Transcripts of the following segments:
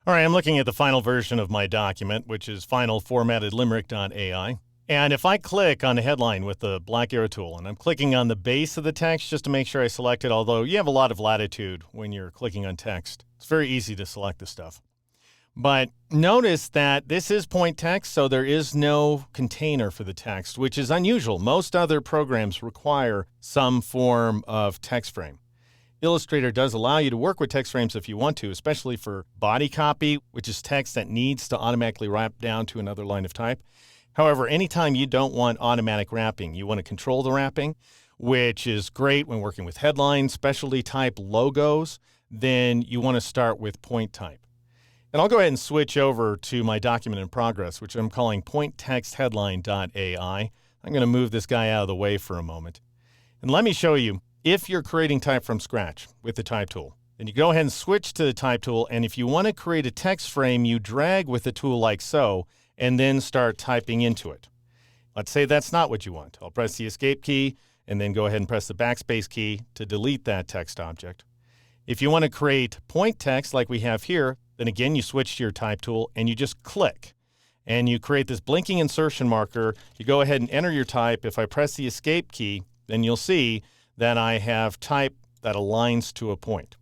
All right, I'm looking at the final version of my document, which is finalformattedlimerick.ai. And if I click on the headline with the black arrow tool, and I'm clicking on the base of the text just to make sure I select it, although you have a lot of latitude when you're clicking on text. It's very easy to select this stuff. But notice that this is point text, so there is no container for the text, which is unusual. Most other programs require some form of text frame. Illustrator does allow you to work with text frames if you want to, especially for body copy, which is text that needs to automatically wrap down to another line of type. However, anytime you don't want automatic wrapping, you want to control the wrapping, which is great when working with headlines, specialty type logos, then you want to start with point type. And I'll go ahead and switch over to my document in progress, which I'm calling pointtextheadline.ai. I'm going to move this guy out of the way for a moment. And let me show you, if you're creating type from scratch with the type tool, then you go ahead and switch to the type tool. And if you want to create a text frame, you drag with the tool like so, and then start typing into it. Let's say that's not what you want. I'll press the escape key and then go ahead and press the backspace key to delete that text object. If you want to create point text like we have here, then again, you switch to your type tool and you just click and you create this blinking insertion marker. You go ahead and enter your type. If I press the escape key, then you'll see that I have type that aligns to a point.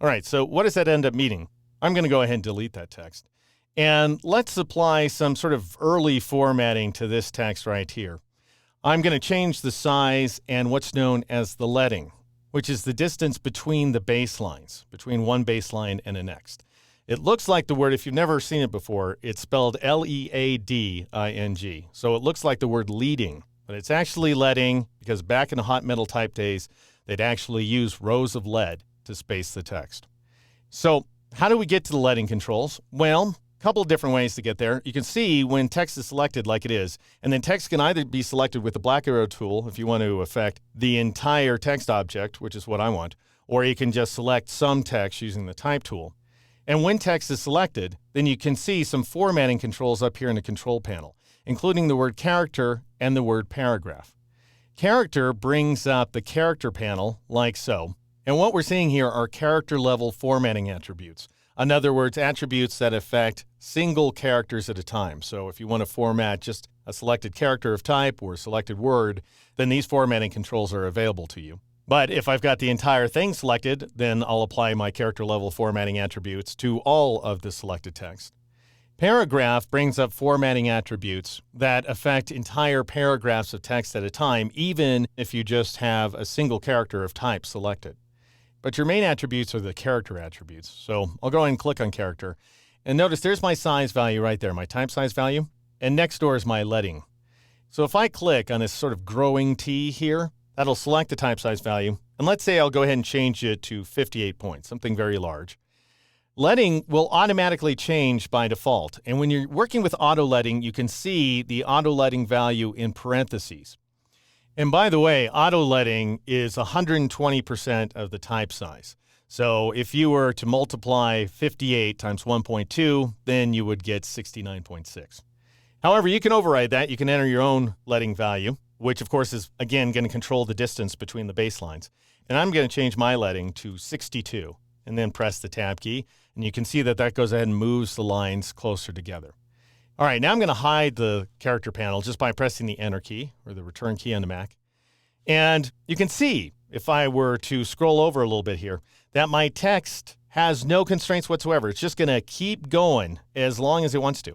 All right, so what does that end up meaning? I'm going to go ahead and delete that text. And let's apply some sort of early formatting to this text right here. I'm going to change the size and what's known as the leading, which is the distance between the baselines, between one baseline and the next. It looks like the word, if you've never seen it before, it's spelled L-E-A-D-I-N-G. So it looks like the word leading, but it's actually leading because back in the hot metal type days, they'd actually use rows of lead to space the text. So how do we get to the leading controls? Well, a couple of different ways to get there. You can see when text is selected like it is, and then text can either be selected with the black arrow tool if you want to affect the entire text object, which is what I want, or you can just select some text using the type tool. And when text is selected, then you can see some formatting controls up here in the control panel, including the word character and the word paragraph. Character brings up the character panel like so. And what we're seeing here are character level formatting attributes. In other words, attributes that affect single characters at a time. So if you want to format just a selected character of type or a selected word, then these formatting controls are available to you. But if I've got the entire thing selected, then I'll apply my character level formatting attributes to all of the selected text. Paragraph brings up formatting attributes that affect entire paragraphs of text at a time, even if you just have a single character of type selected. But your main attributes are the character attributes. So I'll go ahead and click on character. And notice there's my size value right there, my type size value. And next door is my leading. So if I click on this sort of growing T here, that'll select the type size value. And let's say I'll go ahead and change it to 58 points, something very large. Leading will automatically change by default. And when you're working with auto leading, you can see the auto leading value in parentheses. And by the way, auto leading is 120% of the type size. So if you were to multiply 58 times 1.2, then you would get 69.6. However, you can override that. You can enter your own leading value, which of course is, again, going to control the distance between the baselines. And I'm going to change my leading to 62 and then press the tab key. And you can see that that goes ahead and moves the lines closer together. All right, now I'm going to hide the character panel just by pressing the Enter key or the Return key on the Mac. And you can see, if I were to scroll over a little bit here, that my text has no constraints whatsoever. It's just going to keep going as long as it wants to,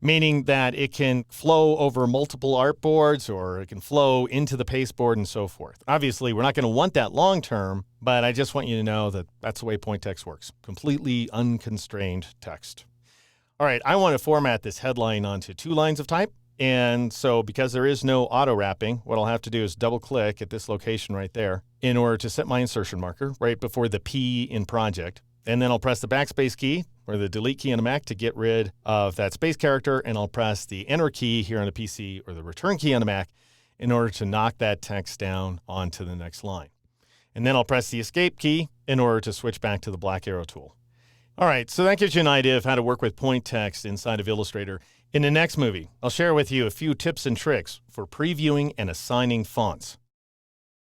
meaning that it can flow over multiple artboards or it can flow into the pasteboard and so forth. Obviously, we're not going to want that long term, but I just want you to know that that's the way point text works. Completely unconstrained text. All right, I want to format this headline onto 2 lines of type. And so because there is no auto wrapping, what I'll have to do is double click at this location right there in order to set my insertion marker right before the P in project. And then I'll press the backspace key or the delete key on the Mac to get rid of that space character. And I'll press the Enter key here on the PC or the Return key on the Mac in order to knock that text down onto the next line. And then I'll press the Escape key in order to switch back to the black arrow tool. All right, so that gives you an idea of how to work with point text inside of Illustrator. In the next movie, I'll share with you a few tips and tricks for previewing and assigning fonts.